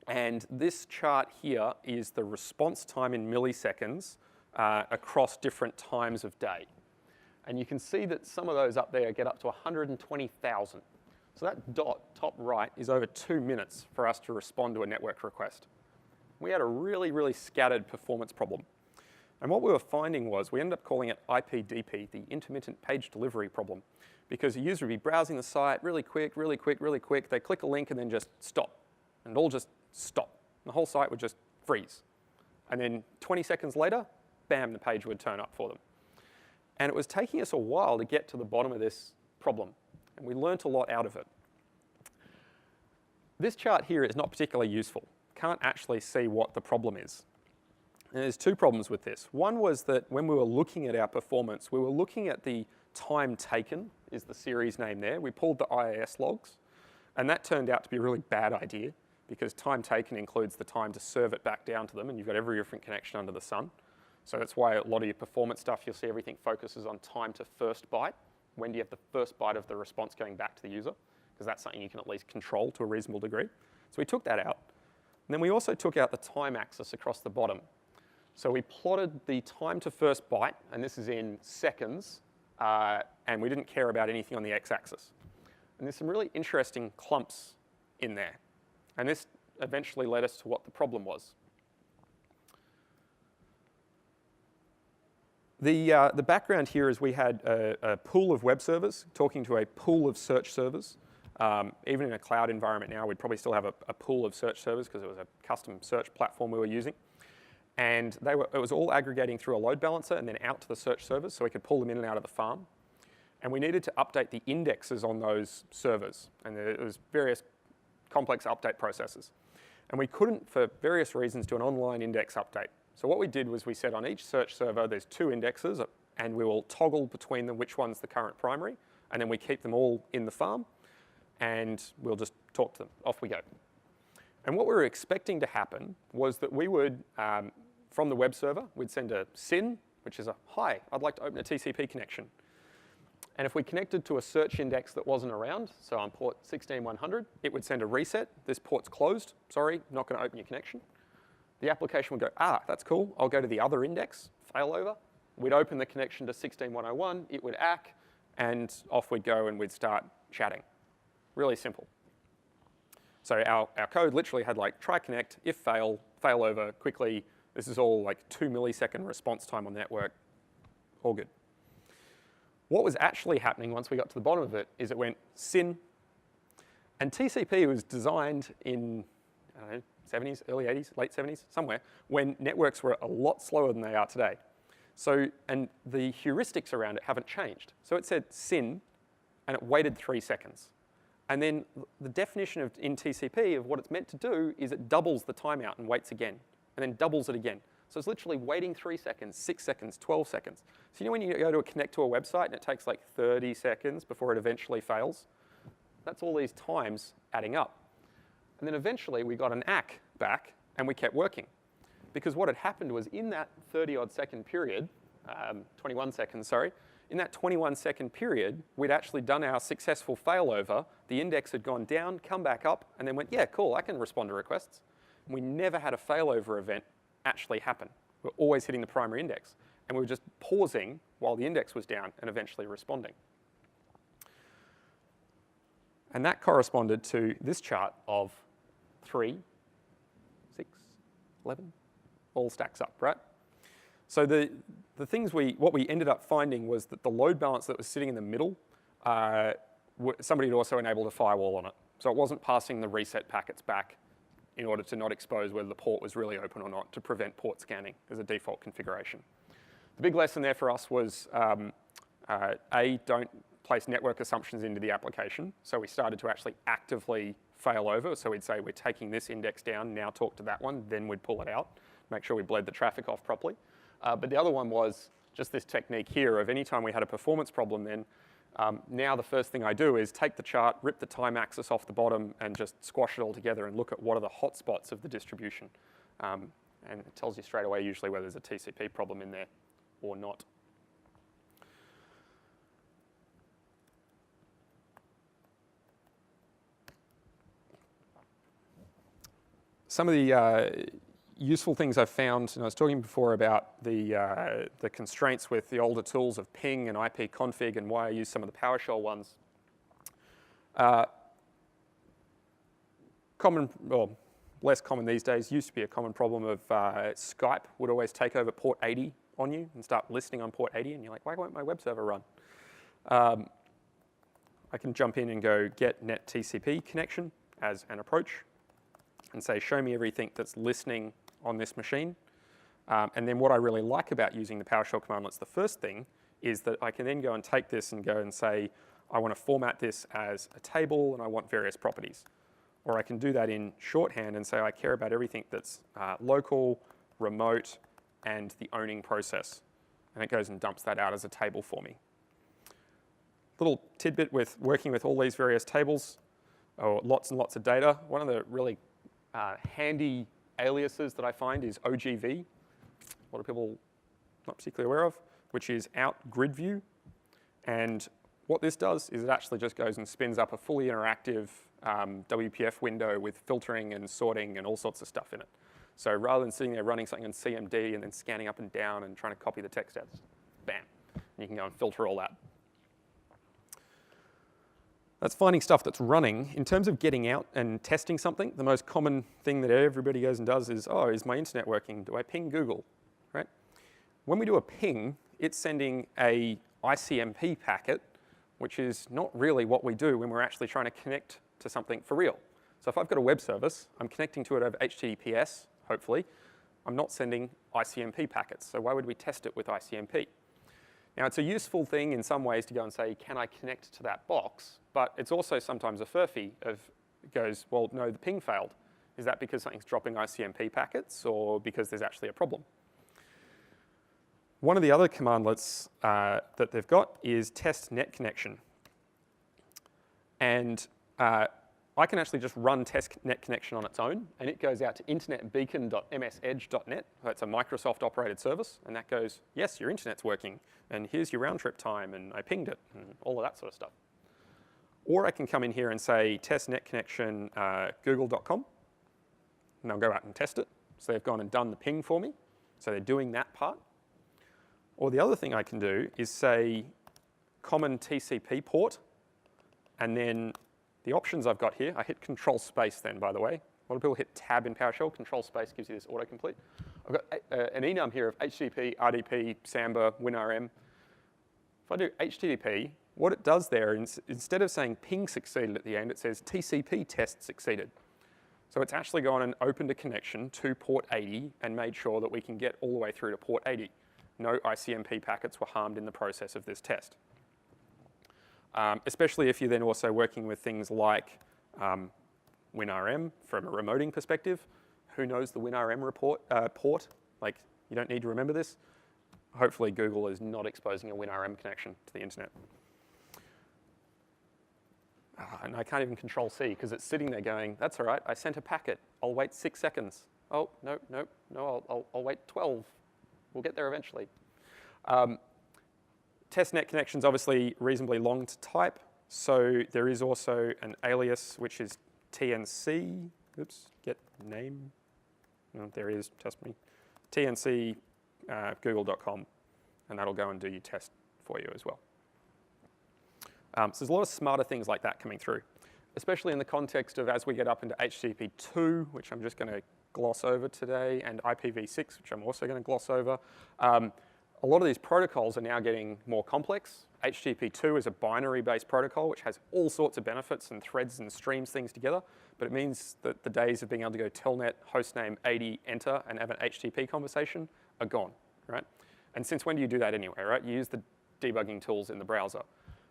and this chart here is the response time in milliseconds across different times of day. And you can see that some of those up there get up to 120,000. So that dot, top right, is over 2 minutes for us to respond to a network request. We had a really, really scattered performance problem. And what we were finding was we ended up calling it IPDP, the intermittent page delivery problem, because a user would be browsing the site really quick, really quick, really quick. They click a link and then just stop, and it'll just stop. The whole site would just freeze. And then 20 seconds later, bam, the page would turn up for them. And it was taking us a while to get to the bottom of this problem, and we learnt a lot out of it. This chart here is not particularly useful. Can't actually see what the problem is. And there's two problems with this. One was that when we were looking at our performance, we were looking at the time taken, is the series name there. We pulled the IIS logs, and that turned out to be a really bad idea because time taken includes the time to serve it back down to them, and you've got every different connection under the sun. So that's why a lot of your performance stuff, you'll see everything focuses on time to first byte. When do you have the first byte of the response going back to the user? Because that's something you can at least control to a reasonable degree. So we took that out. And then we also took out the time axis across the bottom. So we plotted the time to first byte, and this is in seconds, and we didn't care about anything on the x-axis. And there's some really interesting clumps in there. And this eventually led us to what the problem was. The background here is we had a pool of web servers talking to a pool of search servers. Even in a cloud environment now, we'd probably still have a pool of search servers because it was a custom search platform we were using. And it was all aggregating through a load balancer and then out to the search servers so we could pull them in and out of the farm. And we needed to update the indexes on those servers. And there was various complex update processes. And we couldn't, for various reasons, do an online index update. So what we did was we said on each search server, there's 2 indexes, and we will toggle between them which one's the current primary, and then we keep them all in the farm, and we'll just talk to them. Off we go. And what we were expecting to happen was that we would, from the web server, we'd send a SYN, which is a, hi, I'd like to open a TCP connection. And if we connected to a search index that wasn't around, so on port 16100, it would send a reset. This port's closed. Sorry, not going to open your connection. The application would go, that's cool. I'll go to the other index, failover. We'd open the connection to 16101. It would ACK, and off we'd go, and we'd start chatting. Really simple. So our code literally had like try connect, if fail, failover quickly. This is all like 2 millisecond response time on network. All good. What was actually happening once we got to the bottom of it is it went SYN, and TCP was designed in, I don't know, 70s, early 80s, late 70s, somewhere, when networks were a lot slower than they are today. So, and the heuristics around it haven't changed. So it said SYN, and it waited 3 seconds. And then the definition in TCP of what it's meant to do is it doubles the timeout and waits again, and then doubles it again. So it's literally waiting 3 seconds, 6 seconds, 12 seconds. So you know when you go to connect to a website and it takes like 30 seconds before it eventually fails? That's all these times adding up. And then eventually we got an ACK back and we kept working. Because what had happened was in that 30-odd second period, 21 seconds, sorry, in that 21-second period, we'd actually done our successful failover. The index had gone down, come back up, and then went, yeah, cool, I can respond to requests. And we never had a failover event actually happen. We're always hitting the primary index. And we were just pausing while the index was down and eventually responding. And that corresponded to this chart of 3, 6, 11, all stacks up, right? So the things what we ended up finding was that the load balance that was sitting in the middle, somebody had also enabled a firewall on it. So it wasn't passing the reset packets back in order to not expose whether the port was really open or not, to prevent port scanning as a default configuration. The big lesson there for us was, don't place network assumptions into the application. So we started to actually actively fail over. So we'd say, we're taking this index down, now talk to that one, then we'd pull it out, make sure we bled the traffic off properly. But the other one was just this technique here of any time we had a performance problem then, now the first thing I do is take the chart, rip the time axis off the bottom, and just squash it all together and look at what are the hotspots of the distribution. And it tells you straight away usually whether there's a TCP problem in there or not. Some of the useful things I've found, and I was talking before about the constraints with the older tools of ping and IP config and why I use some of the PowerShell ones. Common, well, less common these days, used to be a common problem of Skype would always take over port 80 on you and start listening on port 80, and you're like, why won't my web server run? I can jump in and go get net TCP connection as an approach and say, show me everything that's listening on this machine. And then what I really like about using the PowerShell commandlets, the first thing, is that I can then go and take this and go and say, I want to format this as a table and I want various properties. Or I can do that in shorthand and say, I care about everything that's local, remote, and the owning process. And it goes and dumps that out as a table for me. Little tidbit with working with all these various tables, or lots and lots of data. One of the really handy aliases that I find is OGV. A lot of people not particularly aware of, which is out grid view. And what this does is it actually just goes and spins up a fully interactive WPF window with filtering and sorting and all sorts of stuff in it. So rather than sitting there running something in CMD and then scanning up and down and trying to copy the text out, bam, and you can go and filter all that. That's finding stuff that's running. In terms of getting out and testing something, the most common thing that everybody goes and does is, oh, is my internet working? Do I ping Google, right? When we do a ping, it's sending a ICMP packet, which is not really what we do when we're actually trying to connect to something for real. So if I've got a web service, I'm connecting to it over HTTPS, hopefully. I'm not sending ICMP packets, so why would we test it with ICMP? Now, it's a useful thing in some ways to go and say, can I connect to that box? But it's also sometimes a furphy of, it goes, well, no, the ping failed. Is that because something's dropping ICMP packets or because there's actually a problem? One of the other commandlets that they've got is test net connection. And I can actually just run test net connection on its own, and it goes out to internetbeacon.msedge.net. That's a Microsoft operated service, and that goes, yes, your internet's working, and here's your round trip time, and I pinged it, and all of that sort of stuff. Or I can come in here and say test net connection google.com, and they'll go out and test it. So they've gone and done the ping for me. So they're doing that part. Or the other thing I can do is say common TCP port, and then the options I've got here, I hit control space then, by the way. A lot of people hit tab in PowerShell. Control space gives you this autocomplete. I've got an enum here of HTTP, RDP, Samba, WinRM. If I do HTTP, what it does there, instead of saying ping succeeded at the end, it says TCP test succeeded. So it's actually gone and opened a connection to port 80 and made sure that we can get all the way through to port 80. No ICMP packets were harmed in the process of this test. Especially if you're then also working with things like WinRM from a remoting perspective. Who knows the WinRM port? Like, you don't need to remember this. Hopefully Google is not exposing a WinRM connection to the internet. And I can't even control C because it's sitting there going, that's all right, I sent a packet. I'll wait 6 seconds. Oh, no, I'll wait 12. We'll get there eventually. Testnet connection's obviously reasonably long to type, so there is also an alias which is TNC. Oops, get name. No, there is, test me. TNC google.com, and that'll go and do your test for you as well. So there's a lot of smarter things like that coming through, especially in the context of as we get up into HTTP 2, which I'm just going to gloss over today, and IPv6, which I'm also going to gloss over. A lot of these protocols are now getting more complex. HTTP 2 is a binary-based protocol, which has all sorts of benefits and threads and streams things together, but it means that the days of being able to go telnet, hostname 80, enter, and have an HTTP conversation are gone, right? And since when do you do that anyway, right? You use the debugging tools in the browser.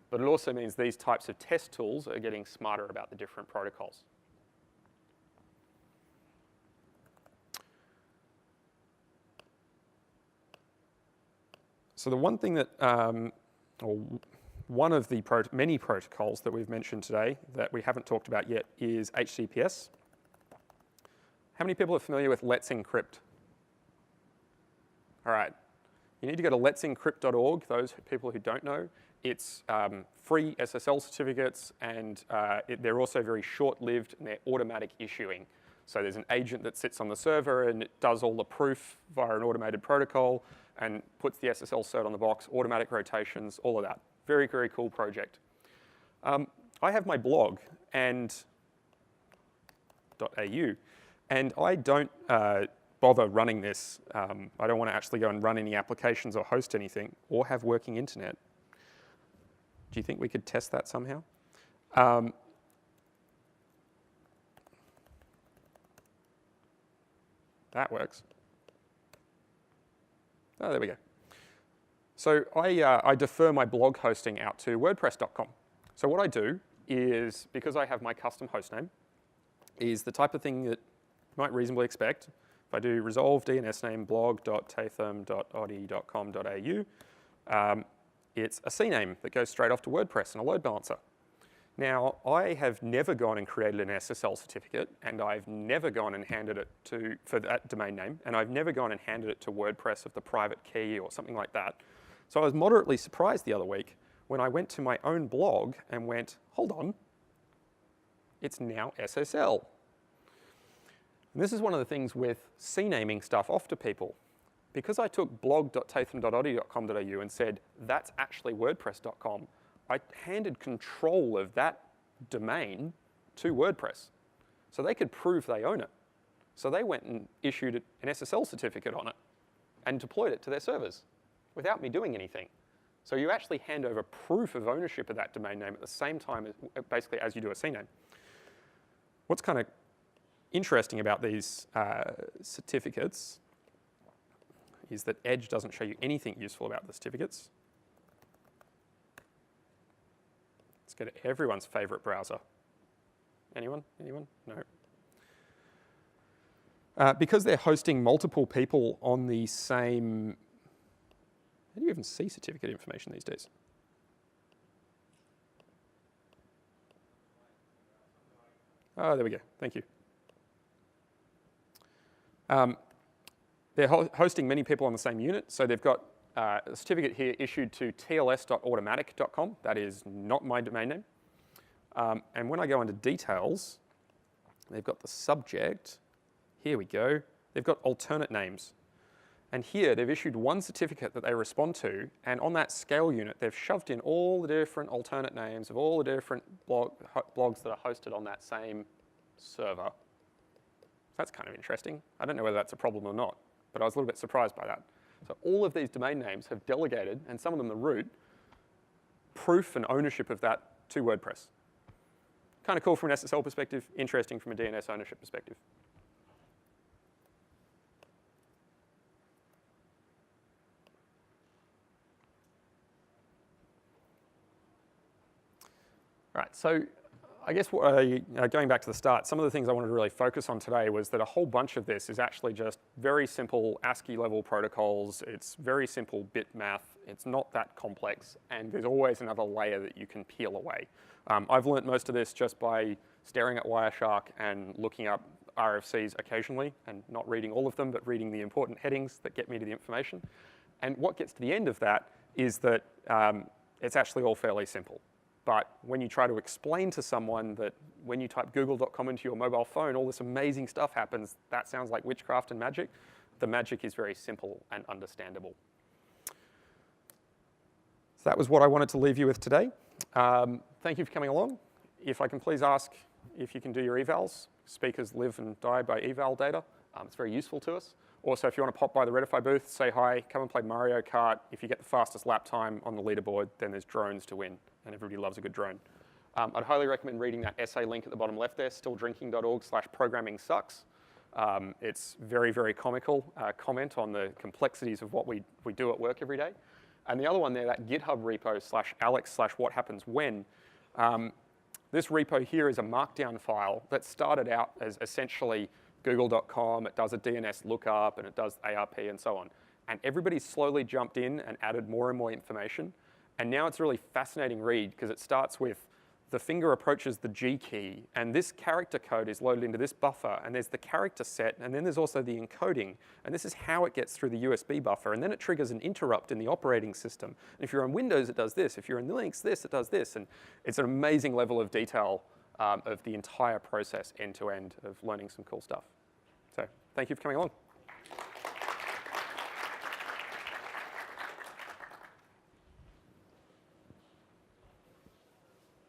But it also means these types of test tools are getting smarter about the different protocols. So the one thing that, or one of the many protocols that we've mentioned today that we haven't talked about yet is HTTPS. How many people are familiar with Let's Encrypt? All right, you need to go to let'sencrypt.org, those people who don't know. It's free SSL certificates, and they're also very short-lived, and they're automatic issuing. So there's an agent that sits on the server, and it does all the proof via an automated protocol, and puts the SSL cert on the box, automatic rotations, all of that. Very, very cool project. I have my blog, and .au, and I don't bother running this. I don't want to actually go and run any applications or host anything, or have working internet. Do you think we could test that somehow? That works. Oh, there we go. So I defer my blog hosting out to WordPress.com. So what I do is, because I have my custom hostname, is the type of thing that you might reasonably expect. If I do resolve DNS name blog.tatham.oddie.com.au, it's a CNAME that goes straight off to WordPress and a load balancer. Now, I have never gone and created an SSL certificate, and I've never gone and handed it to, for that domain name, and I've never gone and handed it to WordPress of the private key or something like that. So I was moderately surprised the other week when I went to my own blog and went, hold on, it's now SSL. And this is one of the things with CNAMing stuff off to people. Because I took blog.tatham.oddie.com.au and said, that's actually WordPress.com, I handed control of that domain to WordPress. So they could prove they own it. So they went and issued an SSL certificate on it and deployed it to their servers without me doing anything. So you actually hand over proof of ownership of that domain name at the same time as, basically, as you do a CNAME. What's kind of interesting about these certificates is that Edge doesn't show you anything useful about the certificates. Let's go to everyone's favorite browser. Anyone? Anyone? No. Because they're hosting multiple people on the same, how do you even see certificate information these days? Oh, there we go, thank you. They're hosting many people on the same unit, so they've got a certificate here issued to tls.automatic.com. That is not my domain name. And when I go into details, they've got the subject. Here we go. They've got alternate names. And here they've issued one certificate that they respond to, and on that scale unit, they've shoved in all the different alternate names of all the different blogs that are hosted on that same server. That's kind of interesting. I don't know whether that's a problem or not, but I was a little bit surprised by that. So all of these domain names have delegated, and some of them the root, proof and ownership of that to WordPress. Kind of cool from an SSL perspective, interesting from a DNS ownership perspective. All right, so I guess going back to the start, some of the things I wanted to really focus on today was that a whole bunch of this is actually just very simple ASCII level protocols. It's very simple bit math. It's not that complex, and there's always another layer that you can peel away. I've learned most of this just by staring at Wireshark and looking up RFCs occasionally, and not reading all of them, but reading the important headings that get me to the information. And what gets to the end of that is that it's actually all fairly simple. But when you try to explain to someone that when you type google.com into your mobile phone, all this amazing stuff happens, that sounds like witchcraft and magic. The magic is very simple and understandable. So that was what I wanted to leave you with today. Thank you for coming along. If I can please ask if you can do your evals. Speakers live and die by eval data. It's very useful to us. Also, if you want to pop by the Redify booth, say hi, come and play Mario Kart. If you get the fastest lap time on the leaderboard, then there's drones to win, and everybody loves a good drone. I'd highly recommend reading that essay link at the bottom left there, stilldrinking.org/programming sucks. It's very, very comical comment on the complexities of what we do at work every day. And the other one there, that GitHub repo /alex/whathappenswhen. This repo here is a markdown file that started out as essentially google.com, it does a DNS lookup, and it does ARP and so on. And everybody slowly jumped in and added more and more information. And now it's a really fascinating read because it starts with the finger approaches the G key, and this character code is loaded into this buffer, and there's the character set, and then there's also the encoding, and this is how it gets through the USB buffer, and then it triggers an interrupt in the operating system. And if you're on Windows, it does this. If you're in Linux, it does this. And it's an amazing level of detail of the entire process end to end of learning some cool stuff. So thank you for coming along.